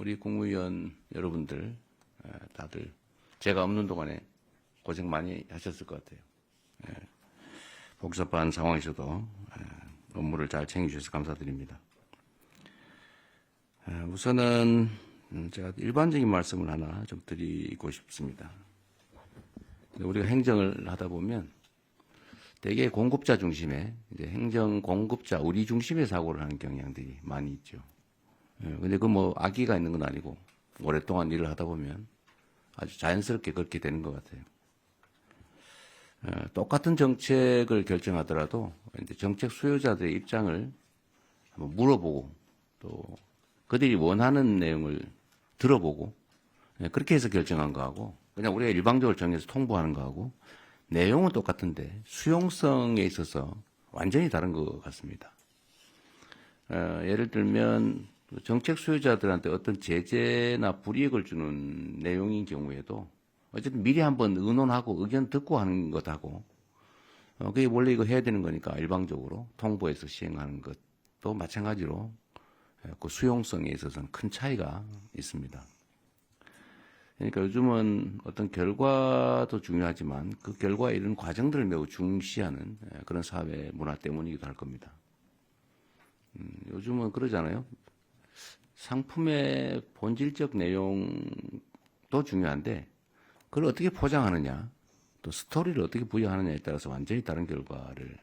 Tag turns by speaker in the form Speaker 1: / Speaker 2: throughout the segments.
Speaker 1: 우리 국무위원 여러분들 다들 제가 없는 동안에 고생 많이 하셨을 것 같아요. 복잡한 상황에서도 업무를 잘 챙겨주셔서 감사드립니다. 우선은 제가 일반적인 말씀을 하나 좀 드리고 싶습니다. 우리가 행정을 하다 보면 대개 공급자 중심의 이제 행정 공급자 우리 중심의 사고를 하는 경향들이 많이 있죠. 근데 그 뭐 악의가 있는 건 아니고 오랫동안 일을 하다 보면 아주 자연스럽게 그렇게 되는 것 같아요. 똑같은 정책을 결정하더라도 이제 정책 수요자들의 입장을 한번 물어보고 또 그들이 원하는 내용을 들어보고 그렇게 해서 결정한 거하고 그냥 우리가 일방적으로 정해서 통보하는 거하고 내용은 똑같은데 수용성에 있어서 완전히 다른 것 같습니다. 예를 들면 정책 수요자들한테 어떤 제재나 불이익을 주는 내용인 경우에도 어쨌든 미리 한번 의논하고 의견 듣고 하는 것하고 그게 원래 이거 해야 되는 거니까 일방적으로 통보해서 시행하는 것도 마찬가지로 그 수용성에 있어서는 큰 차이가 있습니다. 그러니까 요즘은 어떤 결과도 중요하지만 그 결과에 이르는 과정들을 매우 중시하는 그런 사회 문화 때문이기도 할 겁니다. 요즘은 그러잖아요. 상품의 본질적 내용도 중요한데 그걸 어떻게 포장하느냐 또 스토리를 어떻게 부여하느냐에 따라서 완전히 다른 결과를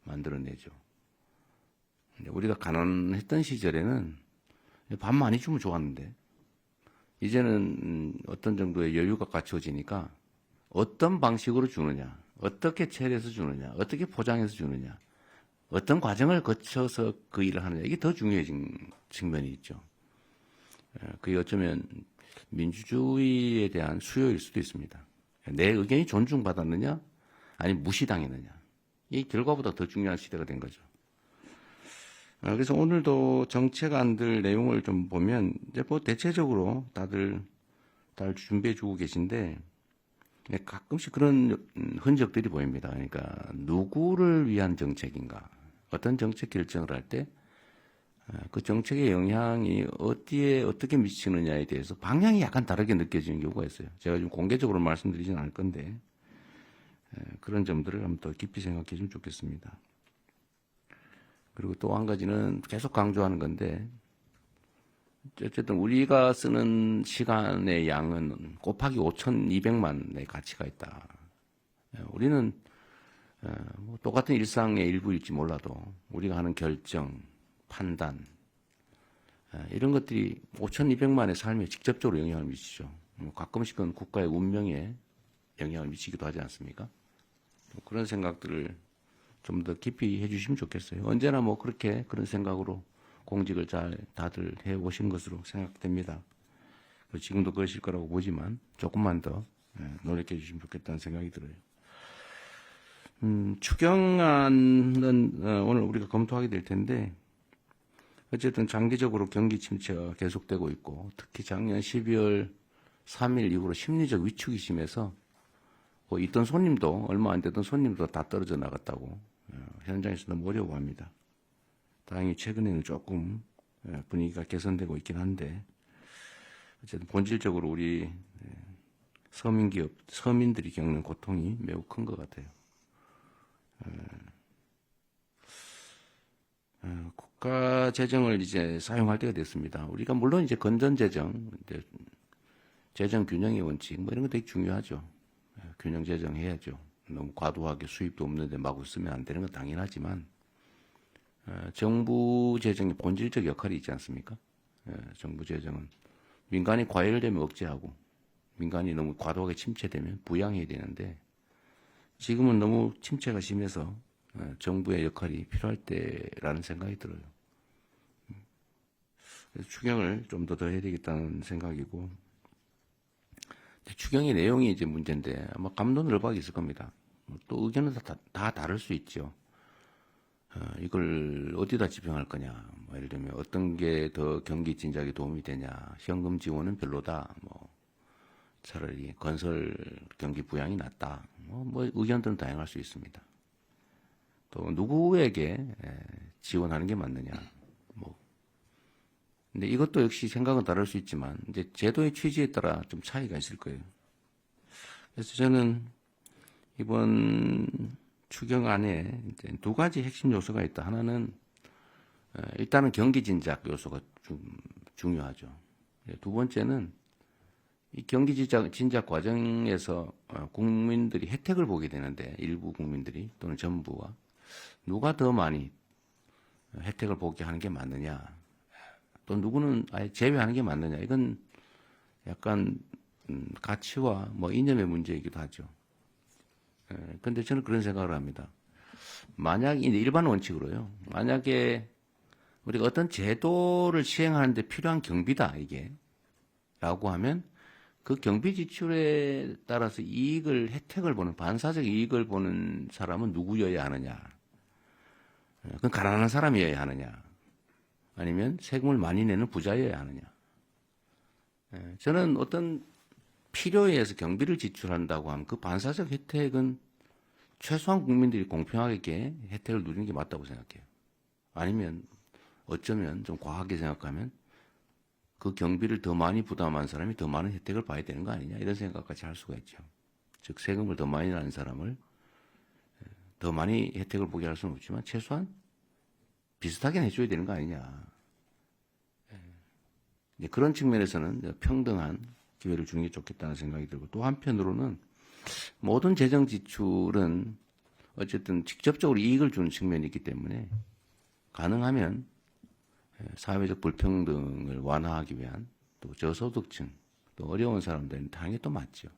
Speaker 1: 만들어내죠. 우리가 가난했던 시절에는 밥 많이 주면 좋았는데 이제는 어떤 정도의 여유가 갖춰지니까 어떤 방식으로 주느냐, 어떻게 처리해서 주느냐, 어떻게 포장해서 주느냐, 어떤 과정을 거쳐서 그 일을 하느냐 이게 더 중요해진 측면이 있죠. 그게 어쩌면 민주주의에 대한 수요일 수도 있습니다. 내 의견이 존중받았느냐, 아니면 무시당했느냐 이 결과보다 더 중요한 시대가 된 거죠. 그래서 오늘도 정책안들 내용을 좀 보면 이제 뭐 대체적으로 다들 준비해 주고 계신데 가끔씩 그런 흔적들이 보입니다. 그러니까 누구를 위한 정책인가, 어떤 정책 결정을 할 때 그 정책의 영향이 어디에 어떻게 미치느냐에 대해서 방향이 약간 다르게 느껴지는 경우가 있어요. 제가 좀 공개적으로 말씀드리진 않을 건데 그런 점들을 한번 더 깊이 생각해 주면 좋겠습니다. 그리고 또 한 가지는 계속 강조하는 건데 어쨌든 우리가 쓰는 시간의 양은 곱하기 5,200만의 가치가 있다. 우리는 뭐 똑같은 일상의 일부일지 몰라도 우리가 하는 결정, 판단 이런 것들이 5,200만의 삶에 직접적으로 영향을 미치죠. 가끔씩은 국가의 운명에 영향을 미치기도 하지 않습니까? 그런 생각들을 좀 더 깊이 해주시면 좋겠어요. 언제나 뭐 그렇게 그런 생각으로 공직을 잘 다들 해오신 것으로 생각됩니다. 지금도 그러실 거라고 보지만 조금만 더 노력해 주시면 좋겠다는 생각이 들어요. 추경안은 오늘 우리가 검토하게 될 텐데 어쨌든 장기적으로 경기 침체가 계속되고 있고 특히 작년 12월 3일 이후로 심리적 위축이 심해서 뭐 있던 손님도 얼마 안 되던 손님도 다 떨어져 나갔다고 현장에서 너무 어려워합니다. 다행히 최근에는 조금 분위기가 개선되고 있긴 한데 어쨌든 본질적으로 우리 서민기업, 서민들이 겪는 고통이 매우 큰 것 같아요. 국가 재정을 이제 사용할 때가 됐습니다. 우리가 물론 이제 건전 재정, 재정 균형의 원칙 뭐 이런 거 되게 중요하죠. 균형 재정해야죠. 너무 과도하게 수입도 없는데 마구 쓰면 안 되는 건 당연하지만 정부 재정의 본질적 역할이 있지 않습니까? 정부 재정은 민간이 과열되면 억제하고 민간이 너무 과도하게 침체되면 부양해야 되는데 지금은 너무 침체가 심해서 정부의 역할이 필요할 때라는 생각이 들어요. 그래서 추경을 좀 더 해야 되겠다는 생각이고 추경의 내용이 이제 문제인데 아마 감론을박이 있을 겁니다. 또 의견은 다 다를 수 있죠. 이걸 어디다 집행할 거냐. 뭐 예를 들면 어떤 게 더 경기 진작에 도움이 되냐. 현금 지원은 별로다. 뭐 차라리 건설 경기 부양이 낫다. 뭐 의견들은 다양할 수 있습니다. 또 누구에게 지원하는 게 맞느냐. 뭐 근데 이것도 역시 생각은 다를 수 있지만 이제 제도의 취지에 따라 좀 차이가 있을 거예요. 그래서 저는 이번 추경안에 이제 두 가지 핵심 요소가 있다. 하나는 일단은 경기 진작 요소가 좀 중요하죠. 두 번째는 이 경기 진작 과정에서 국민들이 혜택을 보게 되는데 일부 국민들이 또는 정부가 누가 더 많이 혜택을 보게 하는 게 맞느냐 또 누구는 아예 제외하는 게 맞느냐 이건 약간 가치와 뭐 이념의 문제이기도 하죠. 근데 저는 그런 생각을 합니다. 만약 일반 원칙으로요. 만약에 우리가 어떤 제도를 시행하는데 필요한 경비다 이게 라고 하면 그 경비 지출에 따라서 혜택을 보는 반사적 이익을 보는 사람은 누구여야 하느냐? 그건 가난한 사람이어야 하느냐? 아니면 세금을 많이 내는 부자여야 하느냐? 저는 어떤 필요에 의해서 경비를 지출한다고 하면 그 반사적 혜택은 최소한 국민들이 공평하게 혜택을 누리는 게 맞다고 생각해요. 아니면 어쩌면 좀 과하게 생각하면 그 경비를 더 많이 부담한 사람이 더 많은 혜택을 봐야 되는 거 아니냐 이런 생각까지 할 수가 있죠. 즉 세금을 더 많이 내는 사람을 더 많이 혜택을 보게 할 수는 없지만 최소한 비슷하게 해줘야 되는 거 아니냐. 그런 측면에서는 평등한 기회를 주는 게 좋겠다는 생각이 들고 또 한편으로는 모든 재정 지출은 어쨌든 직접적으로 이익을 주는 측면이 있기 때문에 가능하면 사회적 불평등을 완화하기 위한 또 저소득층 또 어려운 사람들은 당연히 또 맞죠.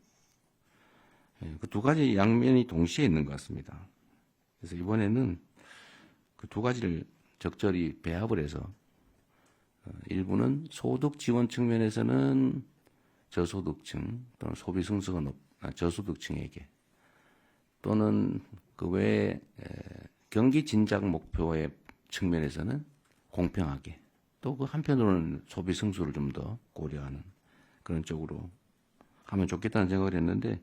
Speaker 1: 그 두 가지 양면이 동시에 있는 것 같습니다. 그래서 이번에는 그 두 가지를 적절히 배합을 해서 일부는 소득 지원 측면에서는 저소득층 또는 소비 승수가 저소득층에게 또는 그 외에 경기 진작 목표의 측면에서는 공평하게 또 그 한편으로는 소비 승수를 좀 더 고려하는 그런 쪽으로 하면 좋겠다는 생각을 했는데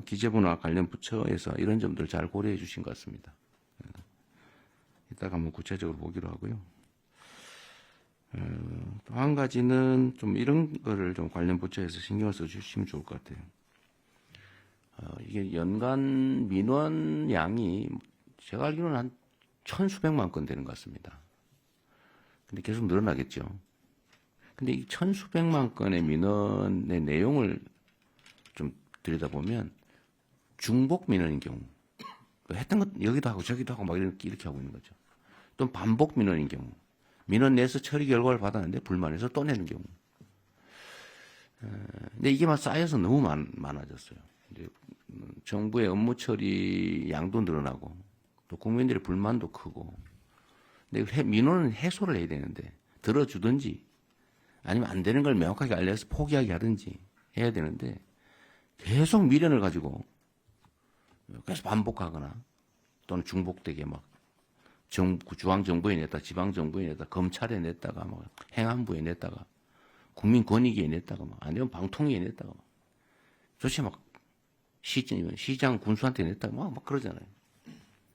Speaker 1: 기재부나 관련 부처에서 이런 점들을 잘 고려해 주신 것 같습니다. 이따가 한번 구체적으로 보기로 하고요. 또 한 가지는 좀 이런 거를 좀 관련 부처에서 신경을 써주시면 좋을 것 같아요. 이게 연간 민원 양이 제가 알기로는 한 천수백만 건 되는 것 같습니다. 근데 계속 늘어나겠죠. 근데 이 천수백만 건의 민원의 내용을 좀 들여다보면 중복 민원인 경우 했던 것 여기도 하고 저기도 하고 막 이렇게 하고 있는 거죠. 또 반복 민원인 경우 민원 내서 처리 결과를 받았는데 불만해서 또 내는 경우. 근데 이게 막 쌓여서 너무 많아졌어요. 이제 정부의 업무 처리 양도 늘어나고 또 국민들의 불만도 크고. 근데 민원은 해소를 해야 되는데 들어주든지 아니면 안 되는 걸 명확하게 알려서 포기하게 하든지 해야 되는데 계속 미련을 가지고 계속 반복하거나 또는 중복되게 막 중앙정부에 냈다, 지방정부에 냈다, 검찰에 냈다가 막 행안부에 냈다가 국민권익위에 냈다가 막 아니면 방통위에 냈다가 막 도대체 막 시장 군수한테 냈다가 막 그러잖아요.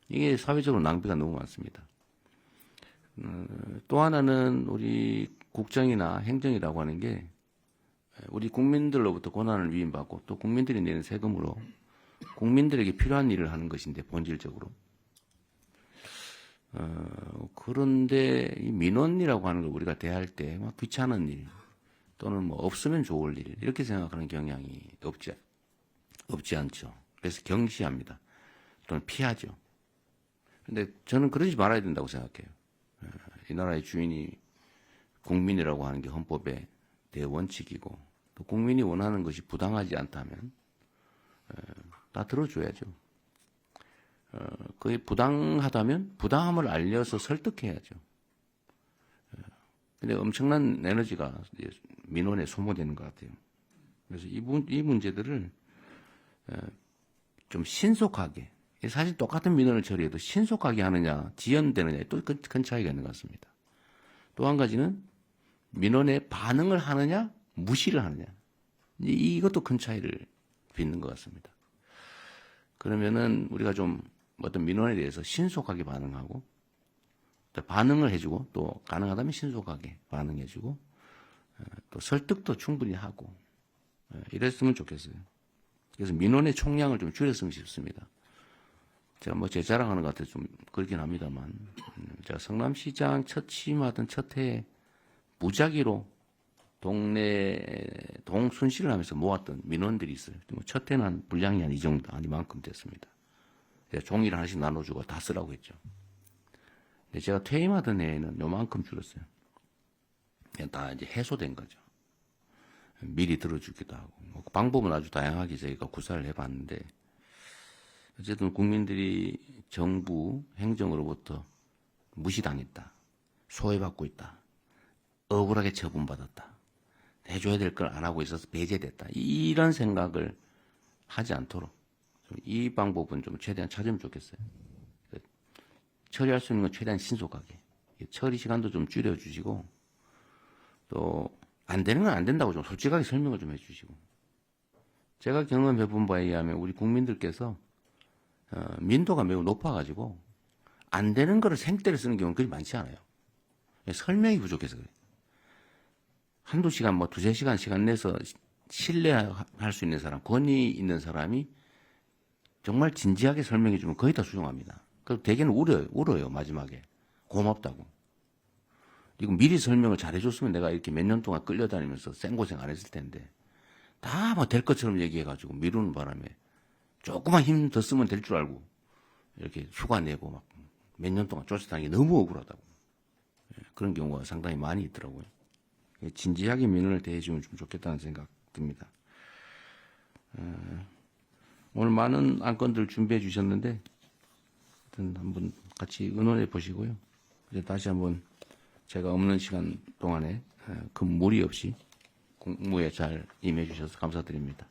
Speaker 1: 이게 사회적으로 낭비가 너무 많습니다. 또 하나는 우리 국정이나 행정이라고 하는 게 우리 국민들로부터 권한을 위임받고 또 국민들이 내는 세금으로 국민들에게 필요한 일을 하는 것인데 본질적으로 그런데 이 민원이라고 하는 걸 우리가 대할 때 막 귀찮은 일 또는 뭐 없으면 좋을 일 이렇게 생각하는 경향이 없지 않죠. 그래서 경시합니다. 또는 피하죠. 근데 저는 그러지 말아야 된다고 생각해요. 이 나라의 주인이 국민이라고 하는 게 헌법의 대원칙이고 또 국민이 원하는 것이 부당하지 않다면 다 들어줘야죠. 그게 부당하다면 부당함을 알려서 설득해야죠. 근데 엄청난 에너지가 민원에 소모되는 것 같아요. 그래서 이 문제들을 좀 신속하게 사실 똑같은 민원을 처리해도 신속하게 하느냐 지연되느냐에 또 큰 차이가 있는 것 같습니다. 또 한 가지는 민원에 반응을 하느냐 무시를 하느냐 이것도 큰 차이를 빚는 것 같습니다. 그러면은 우리가 좀 어떤 민원에 대해서 신속하게 반응하고 반응을 해주고 또 가능하다면 신속하게 반응해주고 또 설득도 충분히 하고 이랬으면 좋겠어요. 그래서 민원의 총량을 좀 줄였으면 싶습니다. 제가 뭐 제 자랑하는 것 같아서 좀 그렇긴 합니다만 제가 성남시장 첫 취임하던 첫 해에 무작위로 동네 동순실을 하면서 모았던 민원들이 있어요. 뭐 첫 해는 한 분량이 한 이 정도 아니만큼 됐습니다. 제가 종이를 하나씩 나눠주고 다 쓰라고 했죠. 근데 제가 퇴임하던 해에는 요만큼 줄었어요. 그냥 다 이제 해소된 거죠. 미리 들어주기도 하고 뭐 방법은 아주 다양하게 저희가 구사를 해봤는데 어쨌든 국민들이 정부 행정으로부터 무시당했다, 소외받고 있다, 억울하게 처분받았다, 해줘야 될 걸 안 하고 있어서 배제됐다, 이런 생각을 하지 않도록 이 방법은 좀 최대한 찾으면 좋겠어요. 처리할 수 있는 건 최대한 신속하게 처리 시간도 좀 줄여주시고 또 안 되는 건 안 된다고 좀 솔직하게 설명을 좀 해주시고 제가 경험해본 바에 의하면 우리 국민들께서 민도가 매우 높아가지고 안 되는 거를 생떼를 쓰는 경우는 그리 많지 않아요. 설명이 부족해서 그래요. 한두 시간 뭐 두세 시간 시간 내서 신뢰할 수 있는 사람, 권위 있는 사람이 정말 진지하게 설명해 주면 거의 다 수용합니다. 그리고 대개는 울어요 마지막에 고맙다고. 이거 미리 설명을 잘해줬으면 내가 이렇게 몇 년 동안 끌려다니면서 생고생 안 했을 텐데 다 뭐 될 것처럼 얘기해가지고 미루는 바람에 조금만 힘 더 쓰면 될 줄 알고 이렇게 휴가 내고 막 몇 년 동안 쫓아다니기 너무 억울하다고. 그런 경우가 상당히 많이 있더라고요. 진지하게 민원을 대해주면 좀 좋겠다는 생각 듭니다. 오늘 많은 안건들 준비해 주셨는데 하여튼 한번 같이 의논해 보시고요. 이제 다시 한번 제가 없는 시간 동안에 큰 무리 없이 공무에 잘 임해 주셔서 감사드립니다.